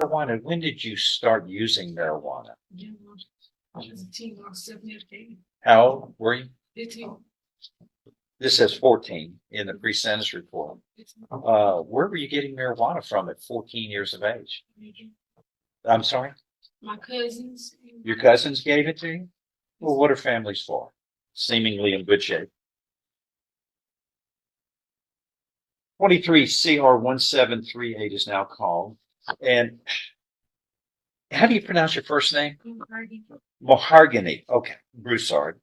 Marijuana, when did you start using marijuana? I was a teen, I was 7 years old. How old were you? 15. This says 14 in the pre-sentence report. Where were you getting marijuana from at 14 years of age? I'm sorry? My cousins. Your cousins gave it to you? Well, what are families for? Seemingly in good shape. 23 CR 1738 is now called. And how do you pronounce your first name? Mahogany. Okay, Broussard.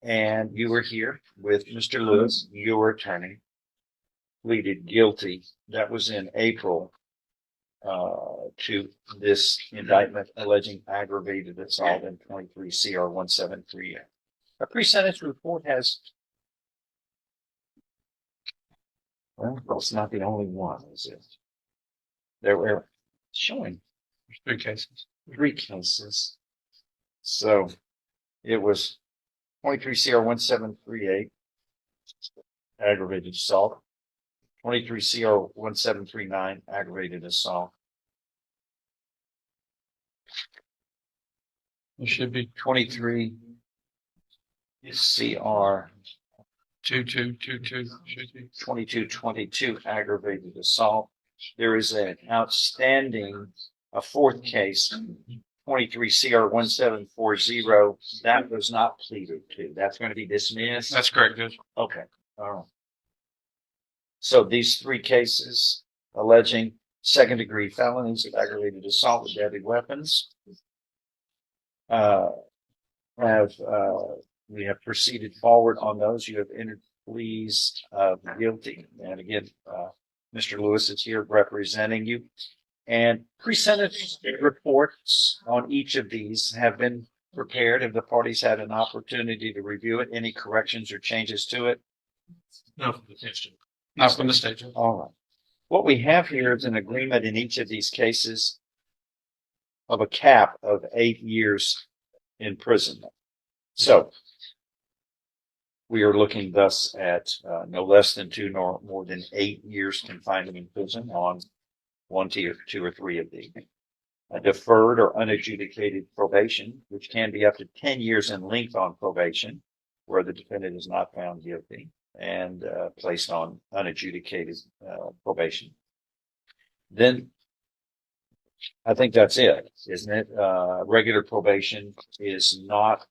And you were here with Mr. Lewis, your attorney, pleaded guilty. That was in April to this indictment alleging aggravated assault in 23 CR 1738. A pre-sentence report has, well, it's not the only one, is it? There were showing Three cases. 3 cases. So it was 23 CR 1738, aggravated assault. 23 CR 1739, aggravated assault. It should be 23 CR 2222. Should be 2222, aggravated assault. There is an outstanding, a 4th case, 23 CR 1740. That was not pleaded to. That's going to be dismissed. That's correct, Judge. Okay. All right. So these 3 cases alleging second-degree felonies of aggravated assault with deadly weapons we have proceeded forward on those. You have entered pleas of guilty. And again, Mr. Lewis is here representing you. And pre-sentence reports on each of these have been prepared. Have the parties had an opportunity to review it? Any corrections or changes to it? No, from the state. Not from the state. Judge. All right. What we have here is an agreement in each of these cases of a cap of 8 years imprisonment. So we are looking thus at no less than 2 nor more than 8 years confinement in prison on 1, 2, or 3 of these. A deferred or unadjudicated probation, which can be up to 10 years in length on probation, where the defendant is not found guilty and placed on unadjudicated probation. Then I think that's it, isn't it? Regular probation is not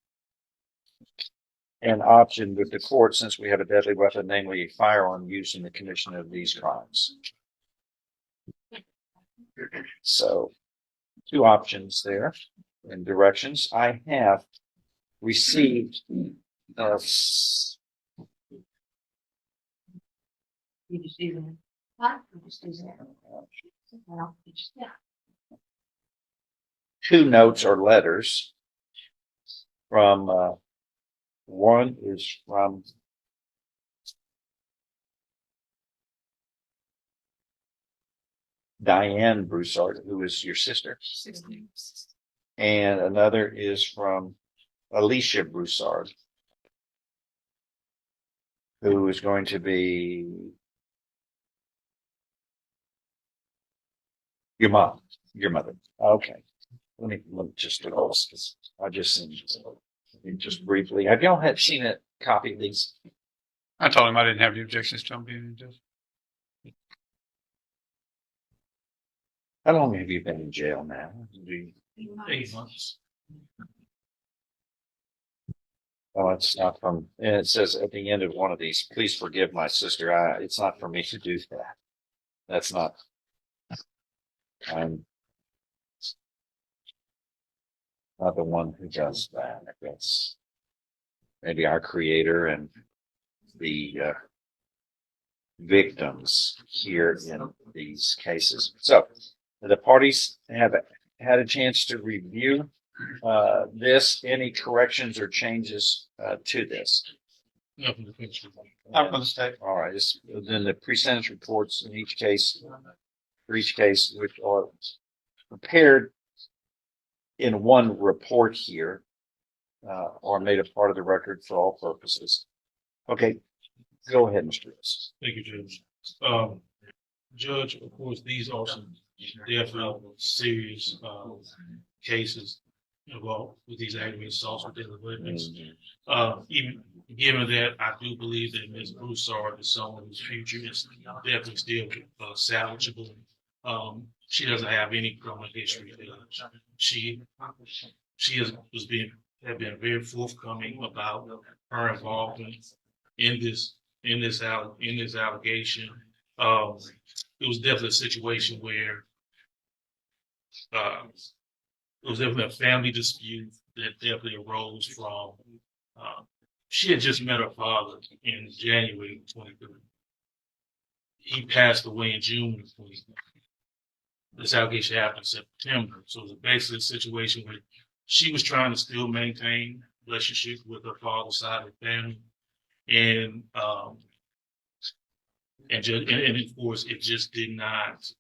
an option with the court since we have a deadly weapon, namely a firearm used in the commission of these crimes. So 2 options there and directions. I have received You just do that. Huh? You just do that. Well, yeah. 2 notes or letters from one is from Diane Broussard, who is your sister, 16. and another is from Alicia Broussard, who is going to be your mom, your mother. Okay. Let me just do this because I just seen just briefly. Have y'all seen a copy of these? I told him I didn't have any objections to him being in jail. How long have you been in jail now? 8 months. Oh, it's not from, and it says at the end of one of these, please forgive my sister. It's not for me to do that. That's not, I'm not the one who does that. That's maybe our creator and the victims here in these cases. So the parties have had a chance to review this. Any corrections or changes to this? No, from the state. Not from the state. All right. Then the pre-sentence reports in each case, for each case, which are prepared in one report here, are made a part of the record for all purposes. Okay. Go ahead, Mr. Lewis. Thank you, Judge. Judge, of course, these are some definitely serious cases involved with these aggravated assaults with deadly weapons. Even given that, I do believe that Ms. Broussard is someone whose future is definitely still salvageable. She doesn't have any criminal history. She have been very forthcoming about her involvement in this allegation. It was definitely a situation where it was definitely a family dispute that definitely arose from. Uh, she had just met her father in January 23. He passed away in June of 23. This allegation happened in September, so it was basically a situation where she was trying to still maintain relationship with her father's side of the family, and of course it just did not.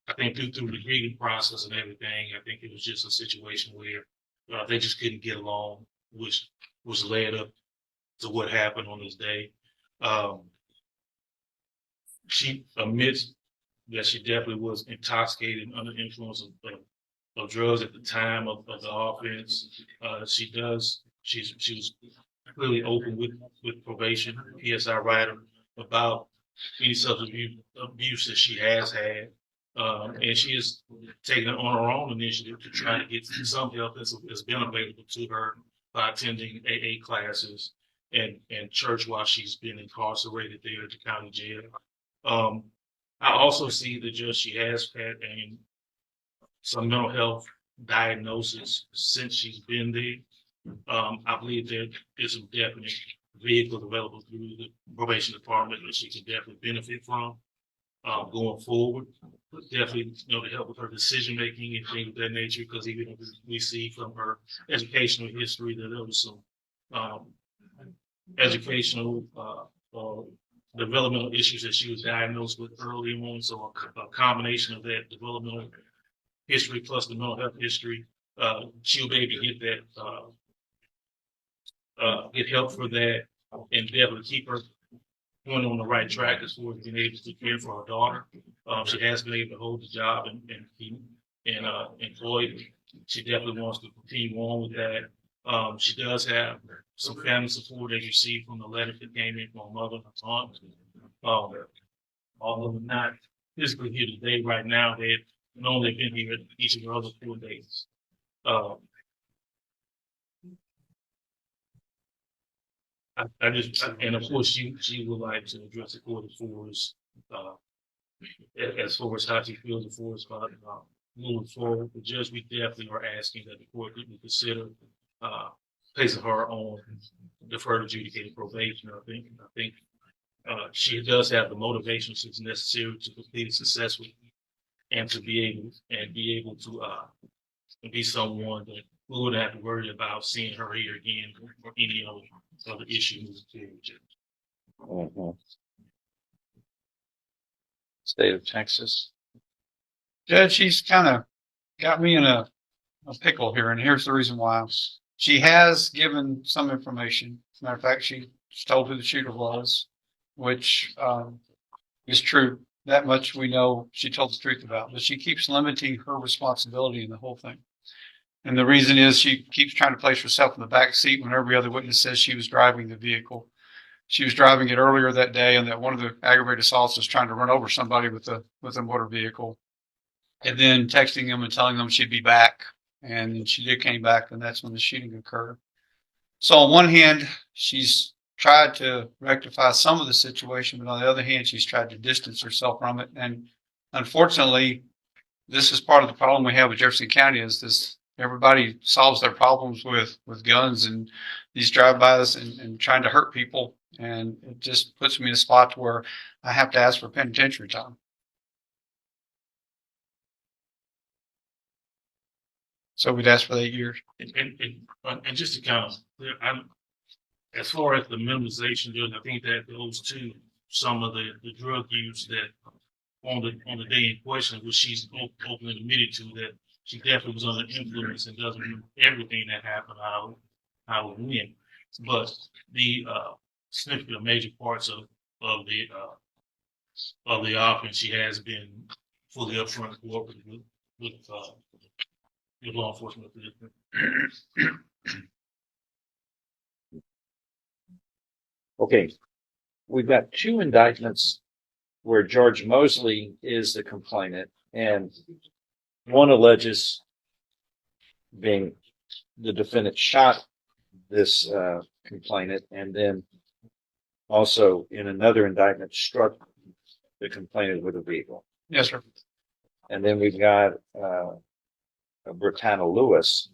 I think through the grieving process and everything, I think it was just a situation where they just couldn't get along, which was led up to what happened on this day. She admits that she definitely was intoxicated and under influence of drugs at the time of the offense. She was clearly open with probation, PSI writer, about any substance abuse that she has had. And she has taken it on her own initiative to try to get some help that's been available to her by attending AA classes and church while she's been incarcerated there at the county jail. I also see the judge, she has had some mental health diagnosis since she's been there. I believe there is some definite vehicles available through the probation department that she can definitely benefit from going forward. But definitely, to help with her decision making and things of that nature, because even we see from her educational history that there was some educational developmental issues that she was diagnosed with early on. So a combination of that developmental history plus the mental health history, she'll be able to get that, get help for that, and be able to keep her going on the right track as far as being able to care for her daughter. She has been able to hold the job and keep employed. She definitely wants to continue on with that. She does have some family support as you see from the letter that came in from her mother and her aunt. Although not physically here today, right now, they had normally been here each of the other 4 days. And of course, she would like to address the court as far as how she feels as far as moving forward. The judge, we definitely are asking that the court would consider placing her on deferred adjudicated probation. I think she does have the motivation that's necessary to complete it successfully and to be able to be someone that we wouldn't have to worry about seeing her here again or any other issue moving forward. Mhm. State of Texas. Judge, she's kind of got me in a pickle here, and here's the reason why. She has given some information. As a matter of fact, she told who the shooter was, which is true. That much we know she told the truth about, but she keeps limiting her responsibility in the whole thing. And the reason is she keeps trying to place herself in the back seat when every other witness says she was driving the vehicle. She was driving it earlier that day, and that one of the aggravated assaults was trying to run over somebody with a motor vehicle, and then texting them and telling them she'd be back. And she did came back, and that's when the shooting occurred. So on one hand, she's tried to rectify some of the situation, but on the other hand, she's tried to distance herself from it. And unfortunately, this is part of the problem we have with Jefferson County is this. Everybody solves their problems with guns and these drive-bys and trying to hurt people. And it just puts me in a spot where I have to ask for penitentiary time. So we'd ask for 8 years. And just to kind of, as far as the minimization goes, I think that goes to some of the drug use that on the day in question, which she's openly admitted to, that she definitely was under influence and doesn't remember everything that happened how it went. But the significant major parts of the offense, she has been fully upfront cooperative with law enforcement. Okay, we've got two indictments where George Mosley is the complainant, and one alleges being the defendant shot this complainant, and then also in another indictment struck the complainant with a vehicle. Yes, sir. And then we've got Britannia Lewis,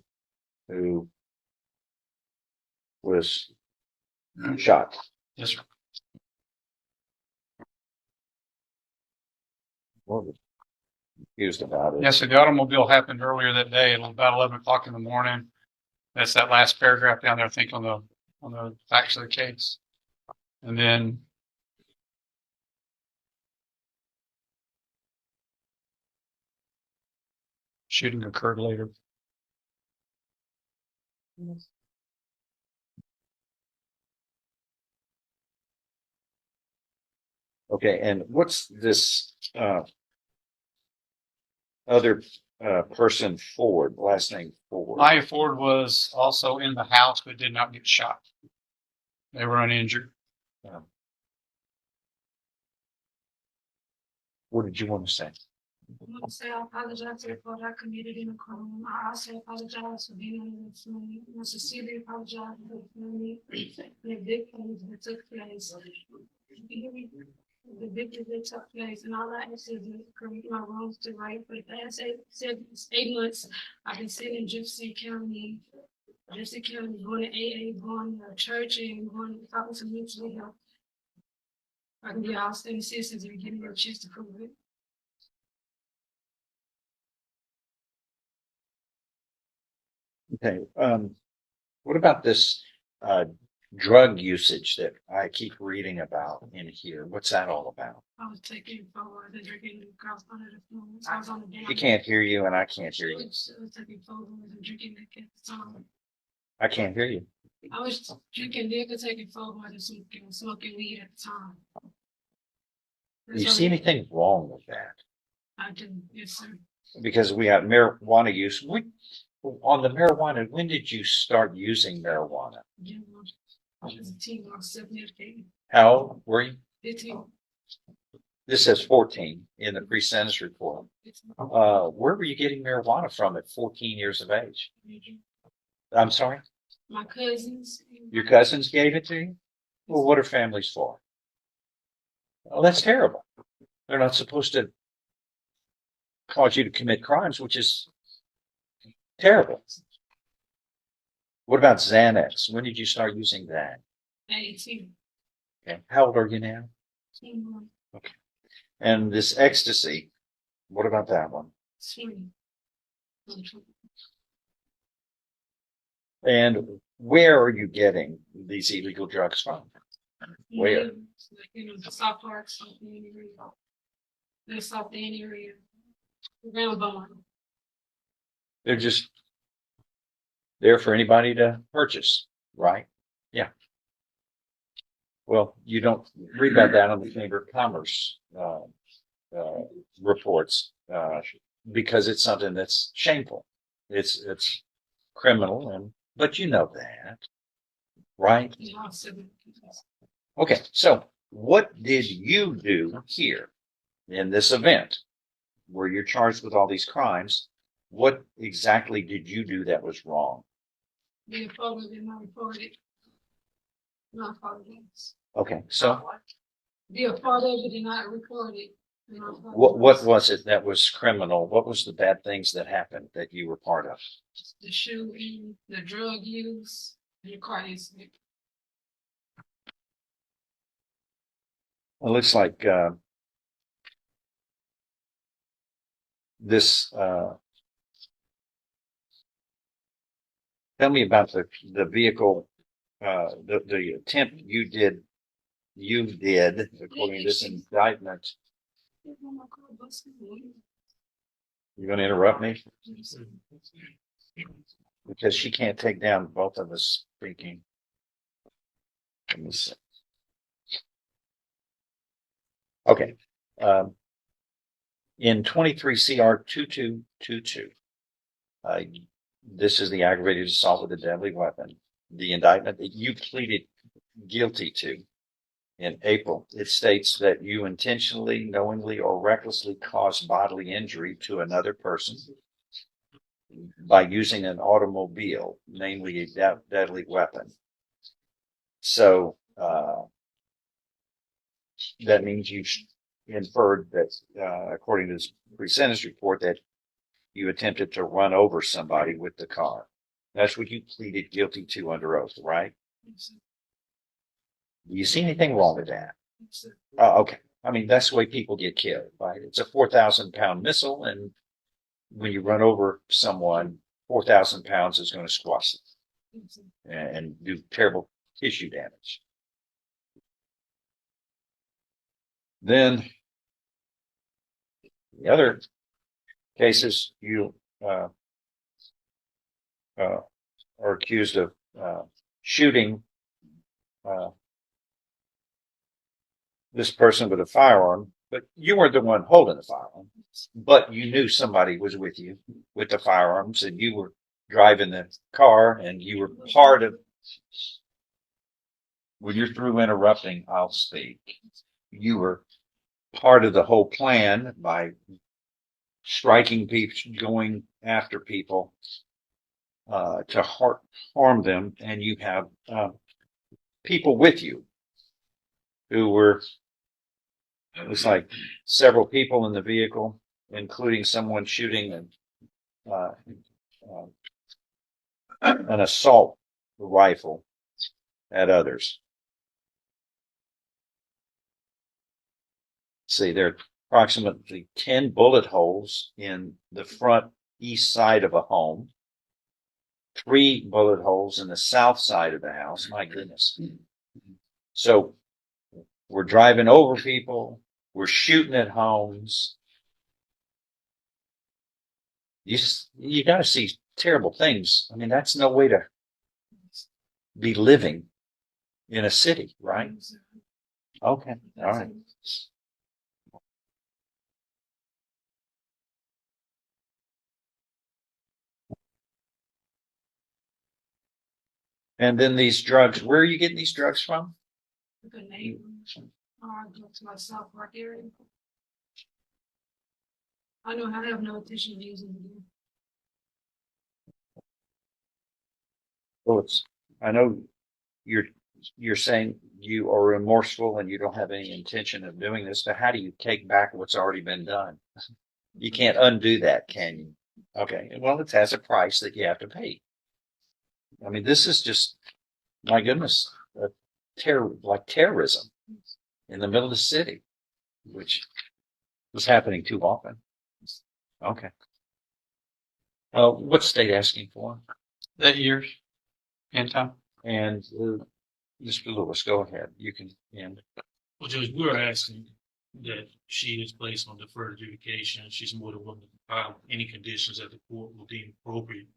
who was shot. Yes, sir. Well, confused about it. Yes, so the automobile happened earlier that day at about 11 o'clock in the morning. That's that last paragraph down there, I think, on the facts of the case. And then shooting occurred later. Okay, and what's this other person, Ford, last name Ford? Maya Ford was also in the house but did not get shot. They were uninjured. What did you want to say? I want to say I apologize for what I committed in the crime. I also apologize for being on the family. I sincerely apologize for the family, the victims that took place. The victims that took place, and all I ask is to correct my wrongs to right. For the past 8 months, I've been sitting in Jefferson County, going to AA, going to church, and going to talking to mental health. I can be all standing citizens and give me a chance to prove it. Okay, what about this drug usage that I keep reading about in here? What's that all about? I was taking photos and drinking across under the influence. I was on the dam. She can't hear you and I can't hear I you. was taking photos and drinking liquor at the time. I can't hear you. I was drinking liquor, taking photos and smoking weed at the time. Do you see anything wrong with that? I do, yes, sir. Because we have marijuana use. On the marijuana, when did you start using marijuana? Yeah, I was a teen, I was 17, How old were you? 15. This says 14 in the pre-sentence report. 15. Where were you getting marijuana from at 14 years of age? I'm sorry? My cousins. Your cousins gave it to you? Well, what are families for? Oh, that's terrible. They're not supposed to cause you to commit crimes, which is terrible. What about Xanax? When did you start using that? 18. Okay. How old are you now? 21. And this ecstasy, what about that one? 20. And where are you getting these illegal drugs from? Where? Like, the South Park, South End area. The South End area. Around Bond. They're just there for anybody to purchase, right? Yeah. Well, you don't read about that on the Chamber of Commerce reports because it's something that's shameful. It's criminal, but you know that, right? Yeah, I was 17. Okay, so what did you do here in this event where you're charged with all these crimes? What exactly did you do that was wrong? The photo did not report it. Not apologize. Okay, so The photo did not record it. what was it that was criminal? What was the bad things that happened that you were part of? The shooting, the drug use, the car incident. It looks like this. Tell me about the vehicle, the attempt you did, according to this indictment. You're going to interrupt me because she can't take down both of us speaking. Let me see. Okay. In 23 CR 2222, this is the aggravated assault with a deadly weapon. The indictment that you pleaded guilty to in April, it states that you intentionally, knowingly, or recklessly caused bodily injury to another person by using an automobile, namely a deadly weapon. So that means you inferred that, according to this pre-sentence report, that you attempted to run over somebody with the car. That's what you pleaded guilty to under oath, right? Do you see anything wrong with that? Okay. I mean, that's the way people get killed, right? It's a 4,000-pound missile, and when you run over someone, 4,000 pounds is going to squash them and do terrible tissue damage. Then the other cases, you are accused of shooting this person with a firearm, but you weren't the one holding the firearm, but you knew somebody was with you with the firearms, and you were driving the car, and you were part of. When you're through interrupting, I'll speak. You were part of the whole plan by striking people, going after people to harm them, and you have people with you who were, it was like several people in the vehicle, including someone shooting an assault rifle at others. See, there are approximately 10 bullet holes in the front east side of a home, 3 bullet holes in the south side of the house. My goodness. So we're driving over people. We're shooting at homes. You got to see terrible things. I mean, that's no way to be living in a city, right? Okay. All right. And then these drugs, where are you getting these drugs from? The neighbor, I go to my South Park area. I know I have no intention of using them. Well, I know you're saying you are remorseful and you don't have any intention of doing this, but how do you take back what's already been done? You can't undo that, can you? Okay. Well, it has a price that you have to pay. I mean, this is just, my goodness, like terrorism in the middle of the city, which was happening too often. Okay. What's state asking for? That years and time. And Mr. Lewis, go ahead. You can end. Well, Judge, we're asking that she is placed on deferred adjudication. She's more than willing to file any conditions that the court will deem appropriate,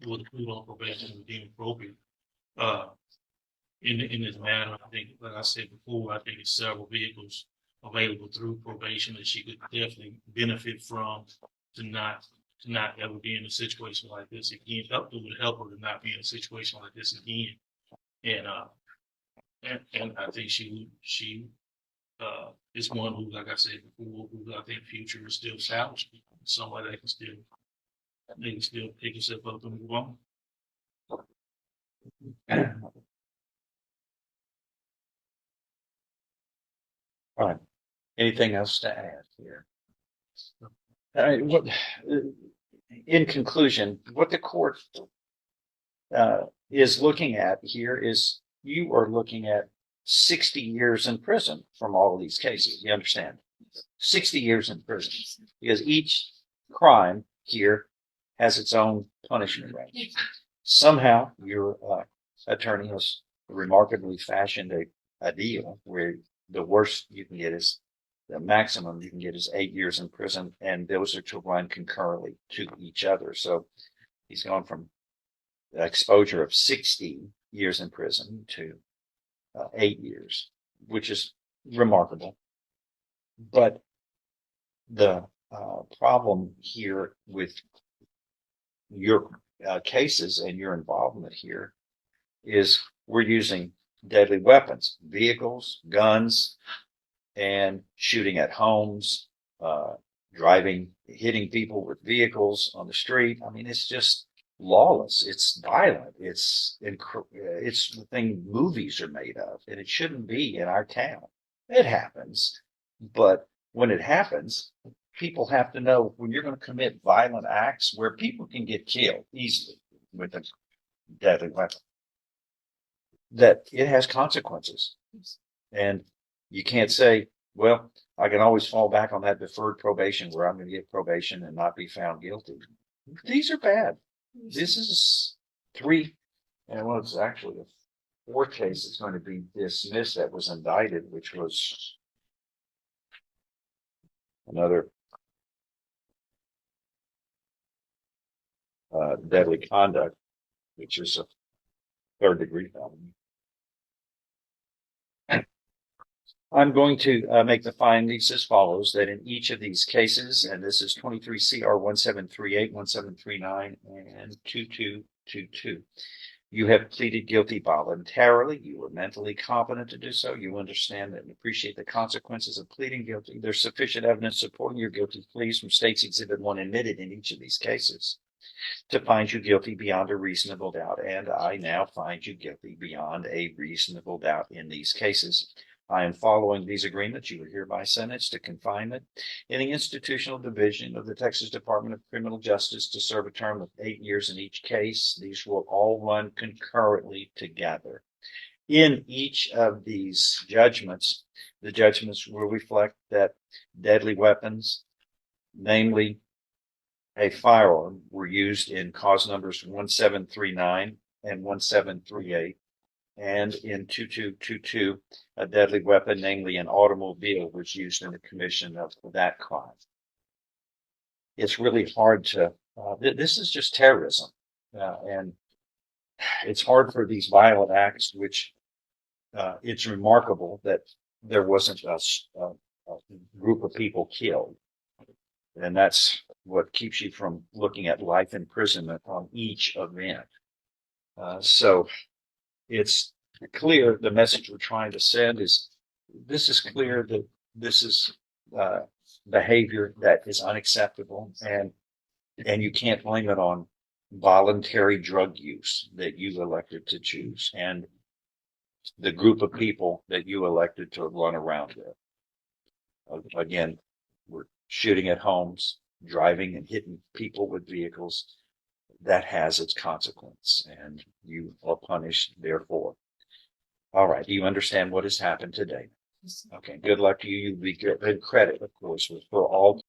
will put on probation will deem appropriate. In this matter, I think, like I said before, I think it's several vehicles available through probation that she could definitely benefit from to not ever be in a situation like this again. It would help her to not be in a situation like this again. And I think she is one who, like I said before, who I think future is still salvageable. Somebody that can still pick himself up and move on. All right. Anything else to add here? In conclusion, what the court is looking at here is you are looking at 60 years in prison from all of these cases. You understand? 60 years in prison, because each crime here has its own punishment range. Somehow your attorney has remarkably fashioned a deal where the worst you can get is, the maximum you can get is 8 years in prison, and those are to run concurrently to each other. So he's gone from the exposure of 60 years in prison to 8 years, which is remarkable. But the problem here with your cases and your involvement here is we're using deadly weapons, vehicles, guns, and shooting at homes, driving, hitting people with vehicles on the street. I mean, it's just lawless. It's violent. It's the thing movies are made of, and it shouldn't be in our town. It happens, but when it happens, people have to know when you're going to commit violent acts where people can get killed easily with a deadly weapon, that it has consequences. And you can't say, well, I can always fall back on that deferred probation where I'm going to get probation and not be found guilty. These are bad. This is three, and well, it's actually a fourth case that's going to be dismissed that was indicted, which was another deadly conduct, which is a third-degree felony. I'm going to make the findings as follows, that in each of these cases, and this is 23 CR 1738, 1739, and 2222, you have pleaded guilty voluntarily. You were mentally competent to do so. You understand and appreciate the consequences of pleading guilty. There's sufficient evidence supporting your guilty pleas from State's Exhibit 1 admitted in each of these cases to find you guilty beyond a reasonable doubt. And I now find you guilty beyond a reasonable doubt in these cases. I am following these agreements. You are hereby sentenced to confinement in the institutional division of the Texas Department of Criminal Justice to serve a term of 8 years in each case. These will all run concurrently together. In each of these judgments, the judgments will reflect that deadly weapons, namely a firearm, were used in cause numbers 1739 and 1738. And in 2222, a deadly weapon, namely an automobile, was used in the commission of that crime. It's really hard to, this is just terrorism. And it's hard for these violent acts, which it's remarkable that there wasn't a group of people killed. And that's what keeps you from looking at life imprisonment on each event. So it's clear the message we're trying to send is this is clear that this is behavior that is unacceptable, and you can't blame it on voluntary drug use that you elected to choose and the group of people that you elected to run around with. Again, we're shooting at homes, driving and hitting people with vehicles. That has its consequence, and you are punished therefore. All right. Do you understand what has happened today? Okay. Good luck to you. You'll be given credit, of course, for all